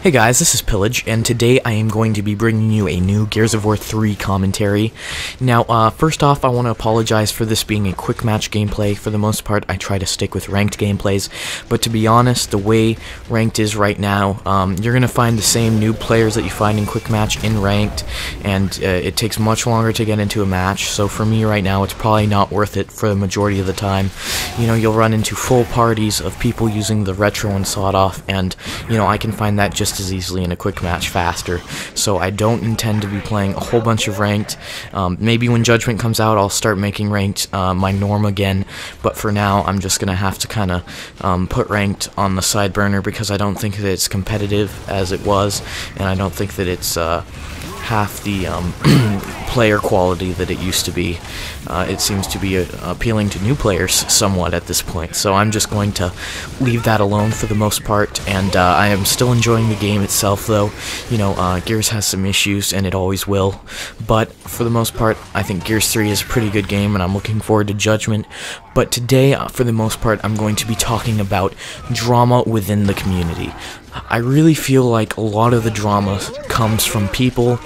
Hey guys, this is Pillage, and today I am going to be bringing you a new Gears of War 3 commentary. Now, first off, I want to apologize for this being a quick match gameplay. For the most part, I try to stick with ranked gameplays, but to be honest, the way ranked is right now, you're going to find the same new players that you find in quick match in ranked, and it takes much longer to get into a match, so for me right now, it's probably not worth it for the majority of the time. You know, you'll run into full parties of people using the retro and sawed-off, and, you know, I can find that just as easily in a quick match faster, so I don't intend to be playing a whole bunch of ranked. Maybe when Judgment comes out I'll start making ranked my norm again, but for now I'm just gonna have to kind of put ranked on the side burner because I don't think that it's competitive as it was, and I don't think that it's half the player quality that it used to be. It seems to be appealing to new players somewhat at this point, so I'm just going to leave that alone for the most part, and I am still enjoying the game itself though. You know, Gears has some issues, and it always will, but for the most part, I think Gears 3 is a pretty good game, and I'm looking forward to Judgment. But today, for the most part, I'm going to be talking about drama within the community. I really feel like a lot of the drama comes from people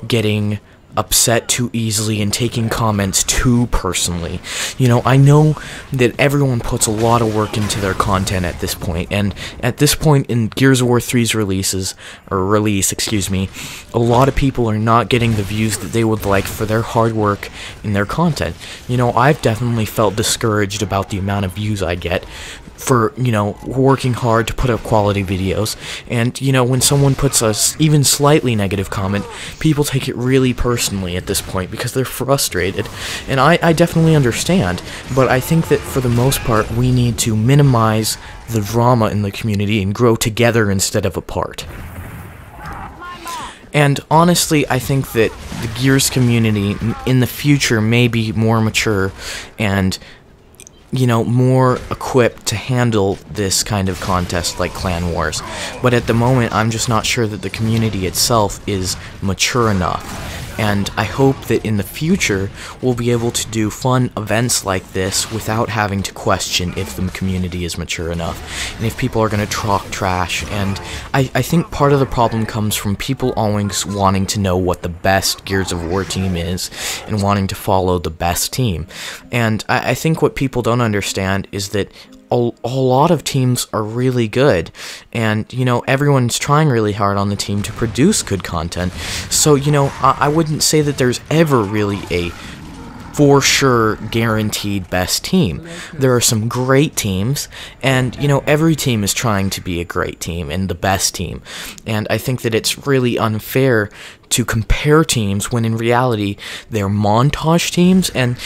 getting upset too easily and taking comments too personally. You know, I know that everyone puts a lot of work into their content at this point, and at this point in Gears of War 3's release, a lot of people are not getting the views that they would like for their hard work in their content. You know, I've definitely felt discouraged about the amount of views I get for, you know, working hard to put up quality videos, and, you know, when someone puts a even slightly negative comment, people take it really personally at this point because they're frustrated, and I definitely understand, but I think that for the most part we need to minimize the drama in the community and grow together instead of apart. And honestly, I think that the Gears community in the future may be more mature and, you know, more equipped to handle this kind of contest like Clan Wars. But at the moment, I'm just not sure that the community itself is mature enough. And I hope that in the future, we'll be able to do fun events like this without having to question if the community is mature enough, and if people are going to talk trash. And I think part of the problem comes from people always wanting to know what the best Gears of War team is, and wanting to follow the best team. And I think what people don't understand is that a lot of teams are really good, and, you know, everyone's trying really hard on the team to produce good content. So, you know, I wouldn't say that there's ever really a for sure guaranteed best team. There are some great teams, and, you know, every team is trying to be a great team and the best team, and I think that it's really unfair to compare teams when in reality they're montage teams, and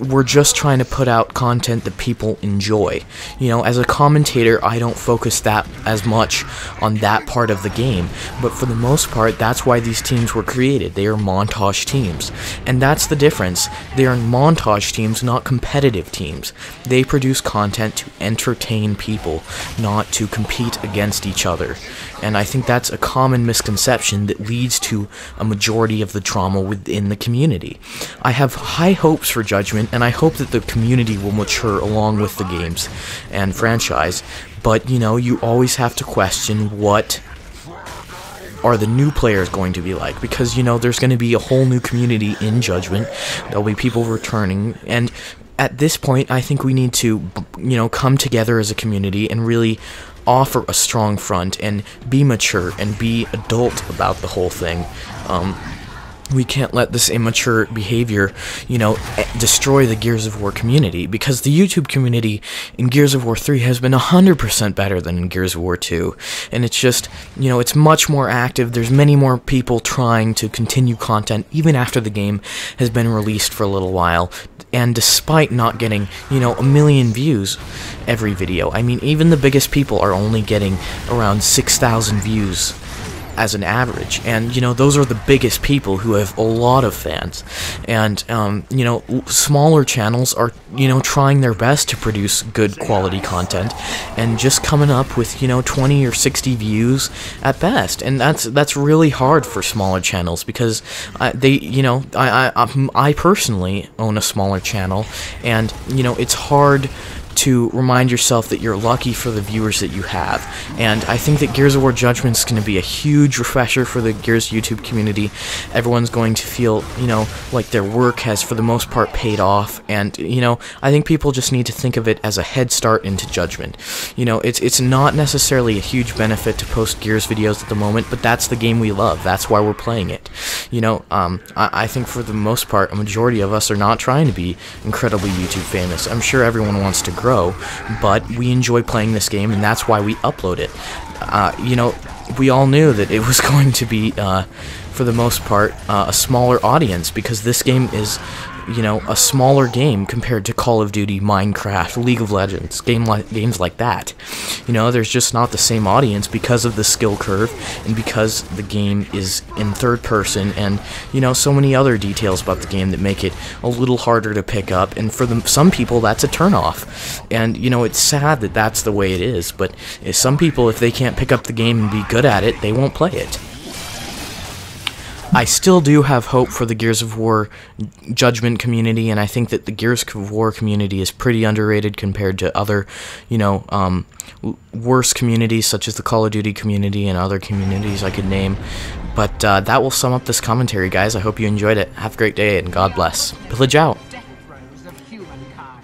we're just trying to put out content that people enjoy. You know, as a commentator, I don't focus that as much on that part of the game, but for the most part, that's why these teams were created. They are montage teams, and that's the difference. They are montage teams, not competitive teams. They produce content to entertain people, not to compete against each other, and I think that's a common misconception that leads to a majority of the drama within the community. I have high hopes for Judgment, and I hope that the community will mature along with the games and franchise, but, you know, you always have to question what are the new players going to be like, because, you know, there's going to be a whole new community in Judgment. There'll be people returning, and at this point I think we need to, you know, come together as a community and really offer a strong front and be mature and be adult about the whole thing. We can't let this immature behavior, you know, destroy the Gears of War community, because the YouTube community in Gears of War 3 has been 100% better than in Gears of War 2, and it's just, you know, it's much more active. There's many more people trying to continue content even after the game has been released for a little while, and despite not getting, you know, 1 million views every video. I mean, even the biggest people are only getting around 6,000 views as an average, and, you know, those are the biggest people who have a lot of fans, and, you know, smaller channels are, you know, trying their best to produce good quality content, and just coming up with, you know, 20 or 60 views at best, and that's really hard for smaller channels, because they, you know, I personally own a smaller channel, and, you know, it's hard to remind yourself that you're lucky for the viewers that you have. And I think that Gears of War Judgment is going to be a huge refresher for the Gears YouTube community. Everyone's going to feel, you know, like their work has for the most part paid off, and, you know, I think people just need to think of it as a head start into Judgment. You know, it's not necessarily a huge benefit to post Gears videos at the moment, but that's the game we love. That's why we're playing it. You know, I think for the most part, a majority of us are not trying to be incredibly YouTube famous. I'm sure everyone wants to grow, but we enjoy playing this game, and that's why we upload it. You know, we all knew that it was going to be, for the most part, a smaller audience, because this game is, you know, a smaller game compared to Call of Duty, Minecraft, League of Legends, games like that. You know, there's just not the same audience because of the skill curve, and because the game is in third person, and, you know, so many other details about the game that make it a little harder to pick up, and for some people that's a turnoff. And, you know, it's sad that that's the way it is, but some people, if they can't pick up the game and be good at it, they won't play it. I still do have hope for the Gears of War Judgment community, and I think that the Gears of War community is pretty underrated compared to other, you know, worse communities such as the Call of Duty community and other communities I could name. But that will sum up this commentary, guys. I hope you enjoyed it. Have a great day, and God bless. Pillage out.